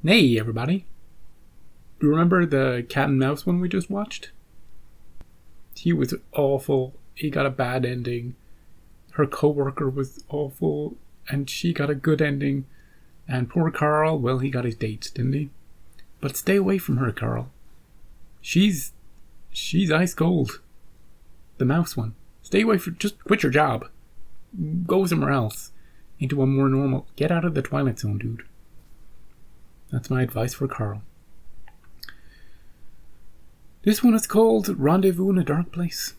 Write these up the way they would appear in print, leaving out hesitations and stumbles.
Hey, everybody. Do you remember the cat and mouse one we just watched? He was awful. He got a bad ending. Her co-worker was awful, and she got a good ending. And poor Carl, well, he got his dates, didn't he? But stay away from her, Carl. She's ice cold. The mouse one. Stay away from... Just quit your job. Go somewhere else. Into a more normal... Get out of the Twilight Zone, dude. That's my advice for Carl. This one is called Rendezvous in a Dark Place.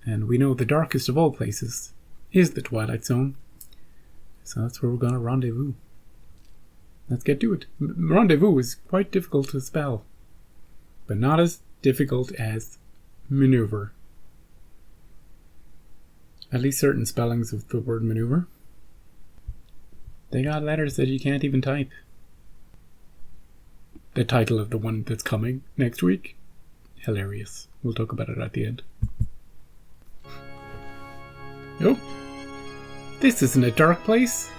And we know the darkest of all places is the Twilight Zone. So that's where we're going to rendezvous. Let's get to it. Rendezvous is quite difficult to spell. But not as difficult as maneuver. At least certain spellings of the word maneuver. They got letters that you can't even type. The title of the one that's coming next week. Hilarious. We'll talk about it at the end. Oh. This isn't a dark place.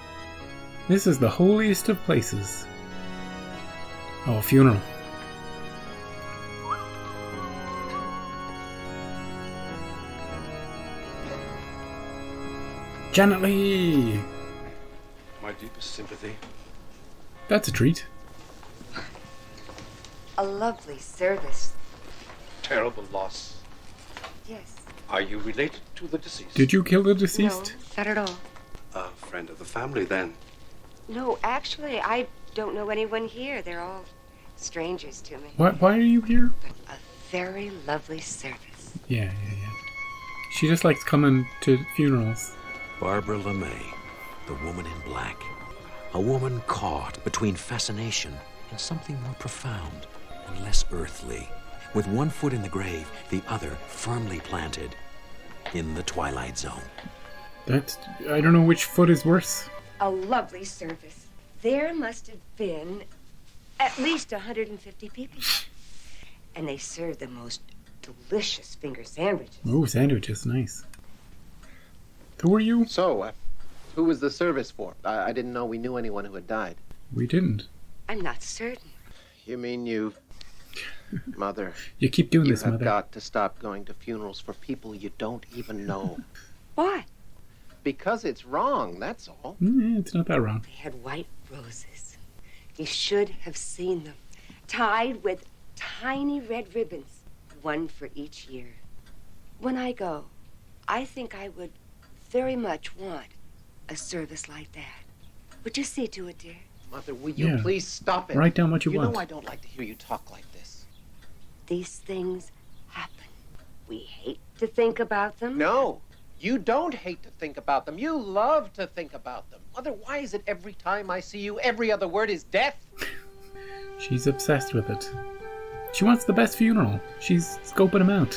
This is the holiest of places. Oh, a funeral. Janet Leigh! My deepest sympathy. That's a treat. A lovely service. Terrible loss. Yes. Are you related to the deceased? Did you kill the deceased? No, not at all. A friend of the family, then. No, actually, I don't know anyone here. They're all strangers to me. Why are you here? But a very lovely service. Yeah. She just likes coming to funerals. Barbara LeMay, the woman in black. A woman caught between fascination and something more profound and less earthly. With one foot in the grave, the other firmly planted in the Twilight Zone. I don't know which foot is worse. A lovely service. There must have been at least 150 people. And they served the most delicious finger sandwiches. Oh, sandwiches, nice. Who are you? So, who was the service for? I didn't know we knew anyone who had died. We didn't. I'm not certain. You mean you... Mother. You keep doing this, You have Mother. got to stop going to funerals for people you don't even know. Why? Because it's wrong, that's all. It's not that wrong. They had white roses. You should have seen them. Tied with tiny red ribbons. One for each year. When I go, I think I would very much want a service like that. Would you see to it, dear? Mother, will you please stop it? Write down what you want. You know I don't like to hear you talk like this. These things happen. We hate to think about them. No, you don't hate to think about them. You love to think about them. Mother, why is it every time I see you, every other word is death? She's obsessed with it. She wants the best funeral. She's scoping him out.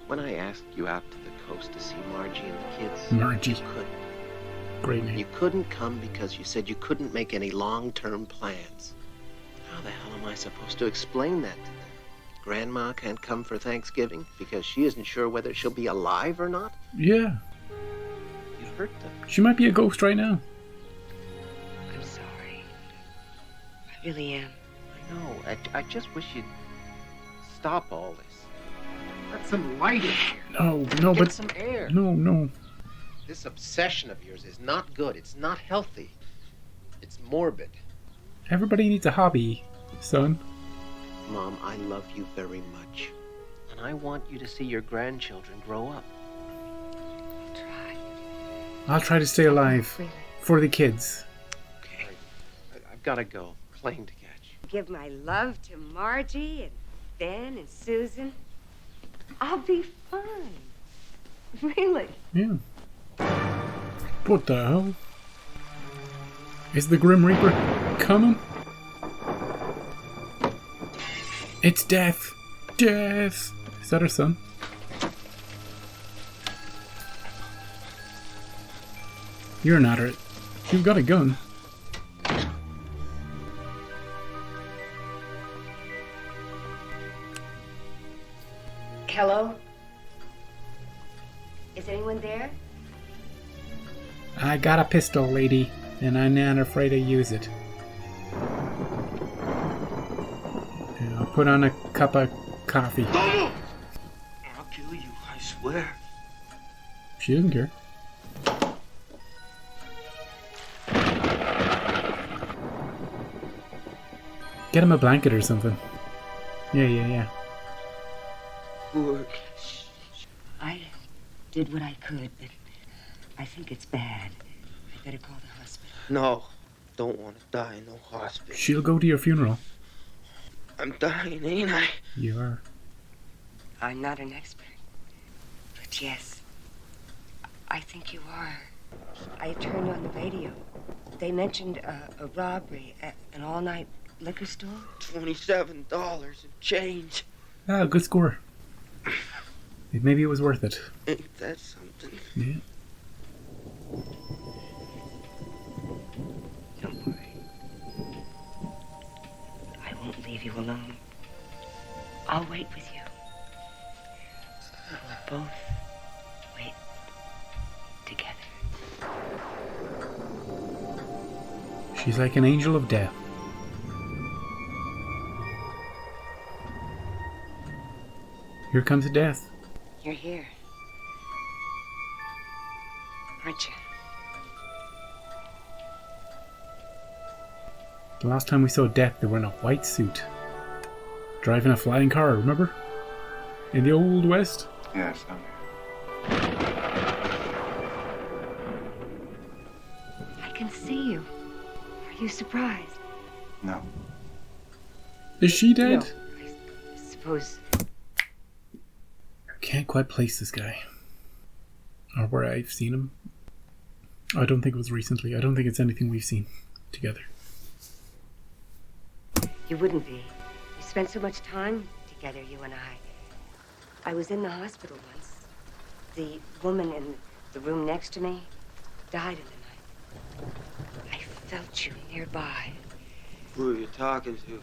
When I asked you out to the coast to see Margie and the kids, Margie. you couldn't. Great name. You couldn't come because you said you couldn't make any long-term plans. How the hell am I supposed to explain that to them? Grandma can't come for Thanksgiving because she isn't sure whether she'll be alive or not? Yeah. You hurt them. She might be a ghost right now. I'm sorry. I really am. I know. I just wish you'd stop all this. Let some light in here. No, Get but... some air. No. This obsession of yours is not good. It's not healthy. It's morbid. Everybody needs a hobby, son. Mom, I love you very much. And I want you to see your grandchildren grow up. I'll try. I'll try to stay alive. Really. For the kids. Okay. I've got to go. Plane to catch. Give my love to Margie and Ben and Susan. I'll be fine. Really. Yeah. What the hell? Is the Grim Reaper coming? It's Death! Death! Is that her son? You're not her. You've got a gun. Hello? Is anyone there? I got a pistol, lady, and I'm not afraid to use it. put on a cup of coffee. I'll kill you, I swear. She doesn't care. Get him a blanket or something. Yeah. Poor. I did what I could, but I think it's bad. I better call the hospital. No, don't want to die in no hospital. She'll go to your funeral. I'm dying, ain't I? You are. I'm not an expert, but yes, I think you are. I turned on the radio. They mentioned a robbery at an all-night liquor store. $27 and change. Ah, good score. Maybe it was worth it. Ain't that something? Yeah. Don't worry. I won't leave you alone. I'll wait with you. We'll both wait together. She's like an angel of death. Here comes death. You're here. Aren't you? The last time we saw Death, they were in a white suit. Driving a flying car, remember? In the Old West? Yes, I'm I can see you. Are you surprised? No. Is she dead? No. I suppose. Can't quite place this guy. Or where I've seen him. I don't think it was recently. I don't think it's anything we've seen together. You wouldn't be. We spent so much time together, you and I. I was in the hospital once. The woman in the room next to me died in the night. I felt you nearby. Who are you talking to?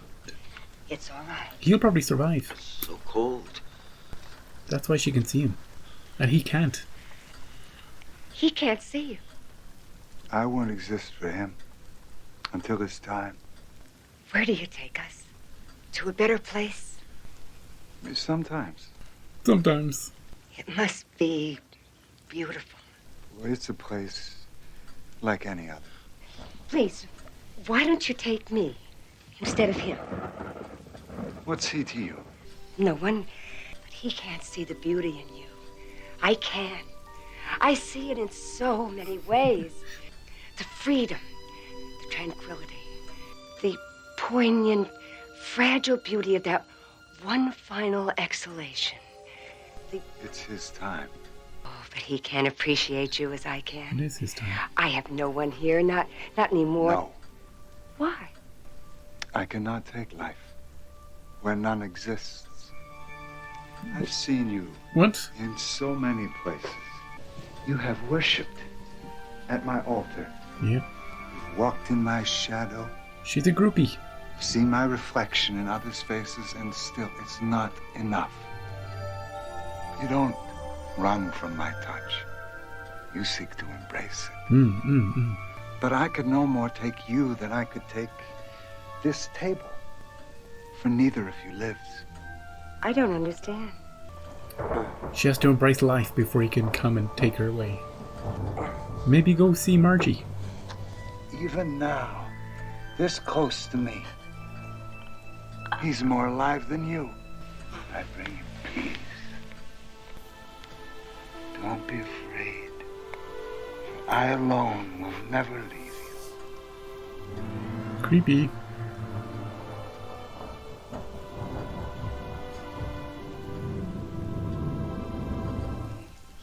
It's all right. He'll probably survive. It's so cold. That's why she can see him. And he can't. He can't see you. I won't exist for him until it's time. Where do you take us? To a better place? Sometimes. Sometimes. It must be beautiful. Well, it's a place like any other. Please, why don't you take me instead of him? What's he to you? No one, but he can't see the beauty in you. I can. I see it in so many ways. The freedom, the tranquility, the poignant, fragile beauty of that one final exhalation. It's his time. Oh, but he can't appreciate you as I can. It is his time. I have no one here, not anymore. No, Why? I cannot take life where none exists. I've seen you What? in so many places. You have worshipped at my altar. Yeah. You've walked in my shadow. She's a groupie. Seen my reflection in others' faces, and still it's not enough. You don't run from my touch. You seek to embrace it. But I could no more take you than I could take this table. For neither of you lives. I don't understand. She has to embrace life before he can come and take her away. Maybe go see Margie. Even now, this close to me, he's more alive than you. I bring you peace. Don't be afraid. For I alone will never leave you. Creepy.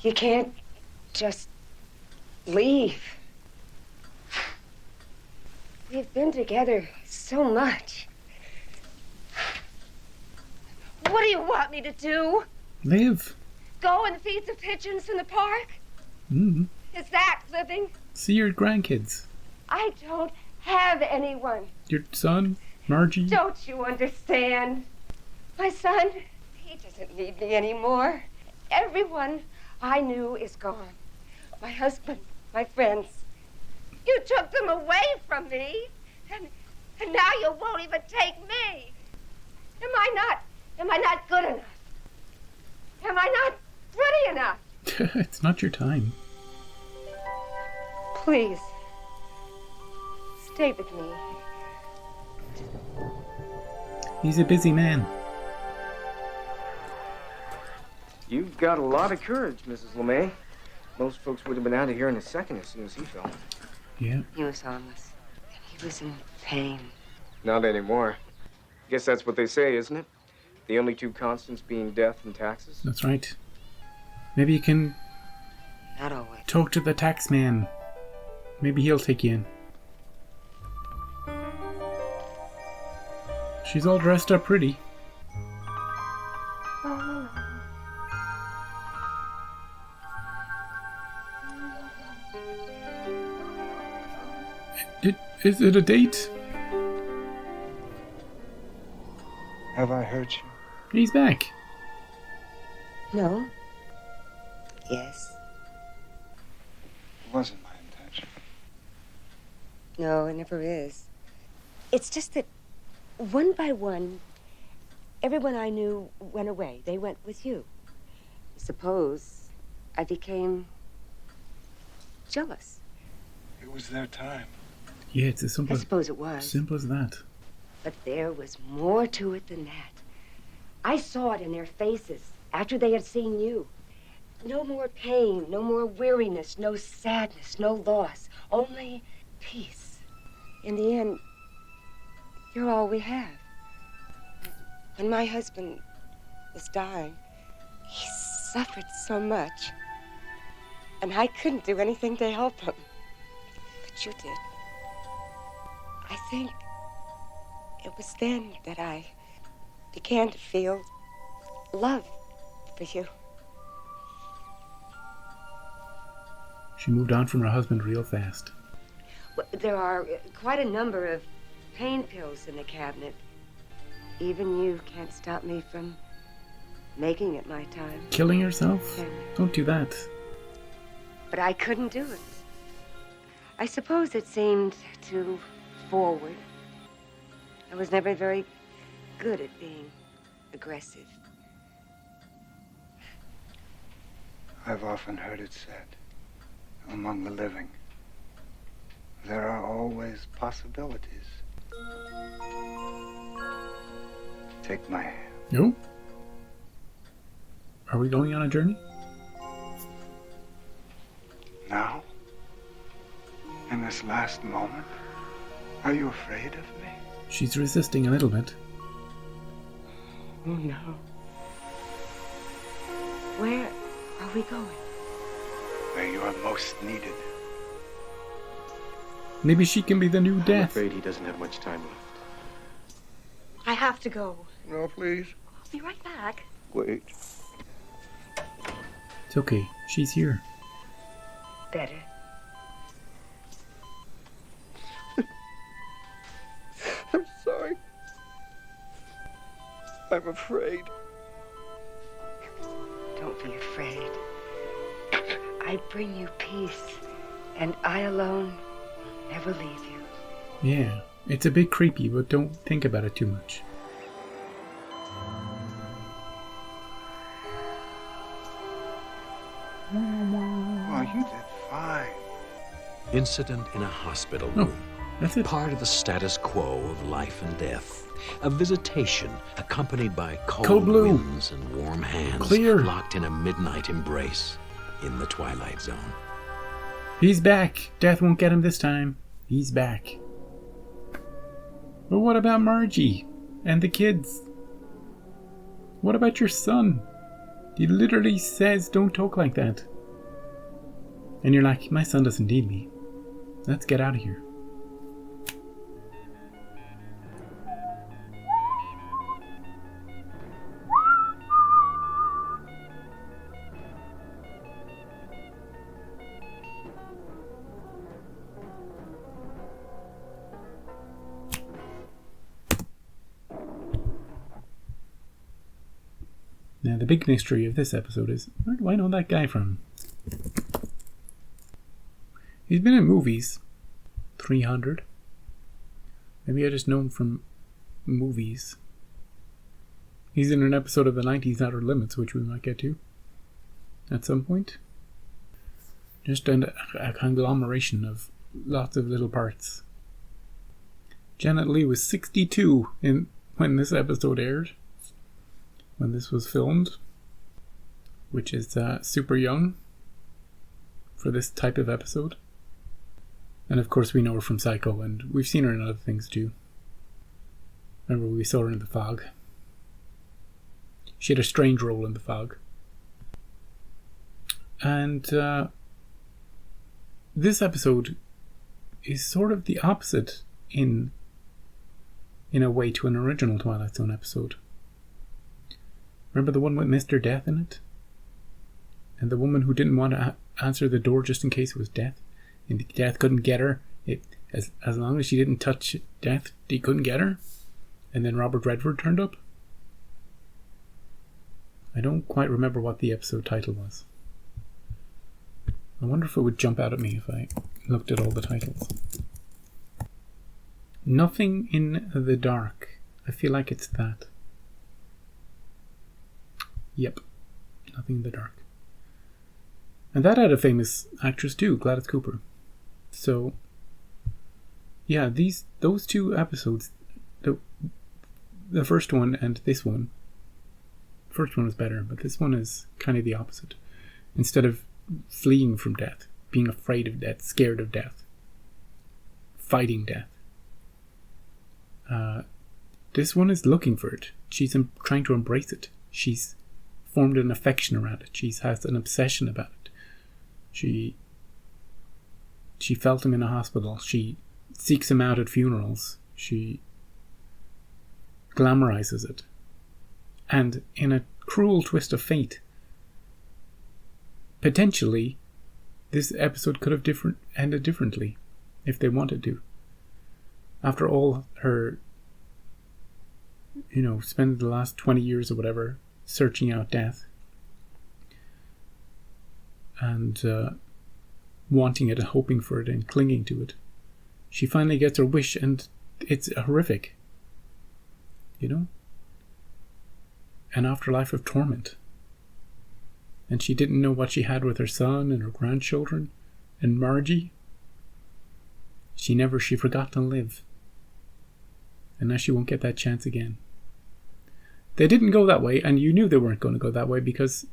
You can't just leave. We've been together so much. What do you want me to do? Live. Go and feed the pigeons in the park? Is that living? See your grandkids. I don't have anyone. Your son, Margie. Don't you understand? My son, he doesn't need me anymore. Everyone I knew is gone. My husband, my friends. You took them away from me, and now you won't even take me. Am Am I not good enough? Am I not pretty enough? It's not your time. Please, stay with me. He's a busy man. You've got a lot of courage, Mrs. LeMay. Most folks would have been out of here in a second as soon as he fell. Yeah. He was harmless. He was in pain. Not anymore. Guess that's what they say, isn't it? The only two constants being death and taxes. That's right. Maybe you can Not always. talk to the tax man. Maybe he'll take you in. She's all dressed up pretty. Is it a date? Have I hurt you? He's back. No. Yes. It wasn't my intention. No, it never is. It's just that one by one, everyone I knew went away. They went with you. I suppose I became jealous. It was their time. Yeah, it's as simple I suppose it was. simple as that. But there was more to it than that. I saw it in their faces after they had seen you. No more pain, no more weariness, no sadness, no loss, only peace. In the end, you're all we have. When my husband was dying, he suffered so much. And I couldn't do anything to help him. But you did. I think it was then that I began to feel love for you. She moved on from her husband real fast. Well, there are quite a number of pain pills in the cabinet. Even you can't stop me from making it my time. Killing herself? And- Don't do that. But I couldn't do it. I suppose it seemed too forward. I was never very good at being aggressive. I've often heard it said, among the living, there are always possibilities. Take my hand. No? Are we going on a journey? Now? In this last moment? Are you afraid of me? She's resisting a little bit. Oh, no. Where are we going? Where you are most needed. Maybe she can be the new I'm death. afraid he doesn't have much time left. I have to go. No, please. I'll be right back. Wait. It's okay. She's here. Better. I'm sorry. I'm afraid. Don't be afraid. I bring you peace, and I alone will never leave you. Yeah. It's a bit creepy, but don't think about it too much. Oh, you did fine. Incident in a hospital Oh, room. that's it. Part of the status quo of life and death. A visitation accompanied by cold Cold blue. winds and warm hands. Clear. Locked in a midnight embrace in the Twilight Zone. He's back. Death won't get him this time. He's back. But what about Margie and the kids? What about your son? He literally says, don't talk like that. And you're like, my son doesn't need me. Let's get out of here. Now, the big mystery of this episode is, where do I know that guy from? He's been in movies. 300. Maybe I just know him from movies. He's in an episode of the 90s Outer Limits, which we might get to at some point. Just a conglomeration of lots of little parts. Janet Leigh was 62 when this episode aired, when this was filmed, which is super young for this type of episode. And of course we know her from Psycho, and we've seen her in other things too. Remember we saw her in The Fog. She had a strange role in The Fog. And this episode is sort of the opposite in a way to an original Twilight Zone episode. Remember the one with Mr. Death in it? And the woman who didn't want to answer the door just in case it was Death? And Death couldn't get her. As long as she didn't touch Death, he couldn't get her. And then Robert Redford turned up. I don't quite remember what the episode title was. I wonder if it would jump out at me if I looked at all the titles. Nothing in the Dark. I feel like it's that. Yep. Nothing in the Dark. And that had a famous actress too, Gladys Cooper. So, yeah, those two episodes, the first one and this one, the first one was better, but this one is kind of the opposite. Instead of fleeing from death, being afraid of death, scared of death, fighting death, this one is looking for it. She's trying to embrace it. She's formed an affection around it. She has an obsession about it. She felt him in a hospital. She seeks him out at funerals. She glamorizes it. And in a cruel twist of fate, potentially, this episode could have ended differently if they wanted to. After all her, spending the last 20 years or whatever searching out death and wanting it and hoping for it and clinging to it, she finally gets her wish, and it's horrific. An afterlife of torment. And she didn't know what she had with her son and her grandchildren and Margie. She forgot to live. And now she won't get that chance again. They didn't go that way, and you knew they weren't going to go that way because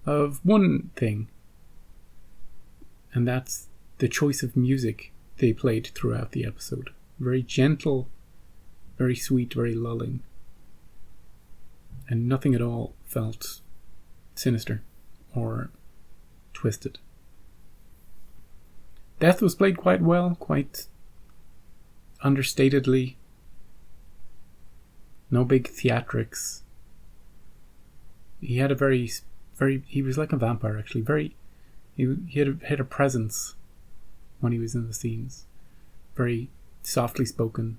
of one thing. And that's the choice of music they played throughout the episode. Very gentle, very sweet, very lulling. And nothing at all felt sinister or twisted. Death was played quite well, quite understatedly. No big theatrics. He had a he was like a vampire actually. He had a presence when he was in the scenes. Very softly spoken,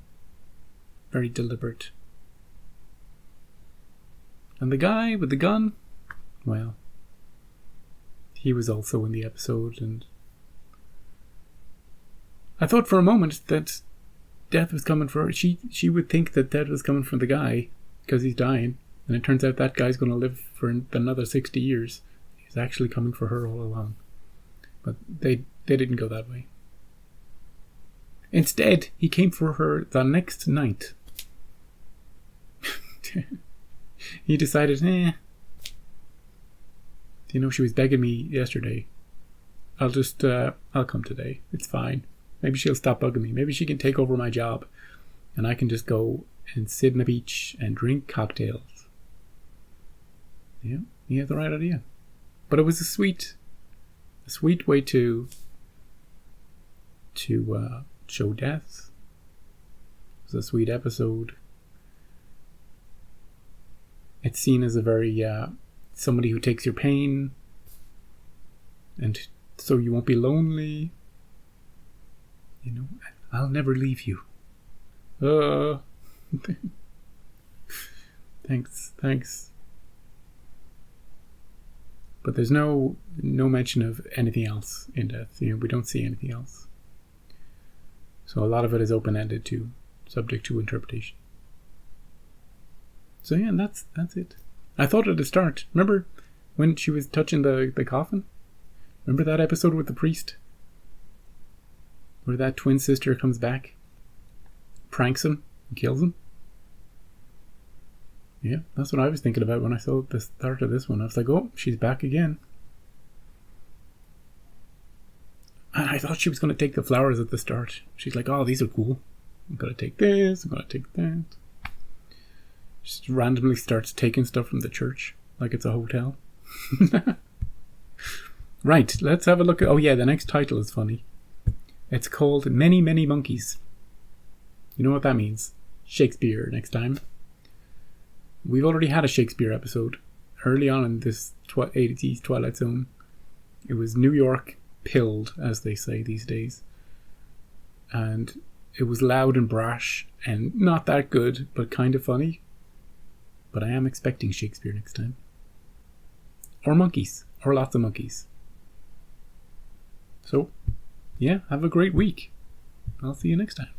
very deliberate. And the guy with the gun, well, he was also in the episode, and I thought for a moment that death was coming for her. She would think that death was coming for the guy because he's dying, and it turns out that guy's going to live for another 60 years. He's actually coming for her all along. But they didn't go that way. Instead, he came for her the next night. He decided, she was begging me yesterday. I'll come today. It's fine. Maybe she'll stop bugging me. Maybe she can take over my job. And I can just go and sit on the beach and drink cocktails. Yeah, he had the right idea. But it was a sweet way to show death. It was a sweet episode. It's seen as a very somebody who takes your pain, and so you won't be lonely. I'll never leave you. Thanks. But there's no mention of anything else in death. We don't see anything else. So a lot of it is open-ended too, subject to interpretation. So yeah, that's it. I thought at the start, remember when she was touching the coffin? Remember that episode with the priest? Where that twin sister comes back, pranks him, and kills him? Yeah, that's what I was thinking about when I saw the start of this one. I was like, oh, she's back again. And I thought she was going to take the flowers at the start. She's like, oh, these are cool. I'm going to take this, I'm going to take that. She just randomly starts taking stuff from the church like it's a hotel. Right, let's have a look at... Oh yeah, the next title is funny. It's called Many, Many Monkeys. You know what that means? Shakespeare next time. We've already had a Shakespeare episode early on in this 80s Twilight Zone. It was New York pilled, as they say these days. And it was loud and brash and not that good, but kind of funny. But I am expecting Shakespeare next time. Or monkeys. Or lots of monkeys. So, yeah, have a great week. I'll see you next time.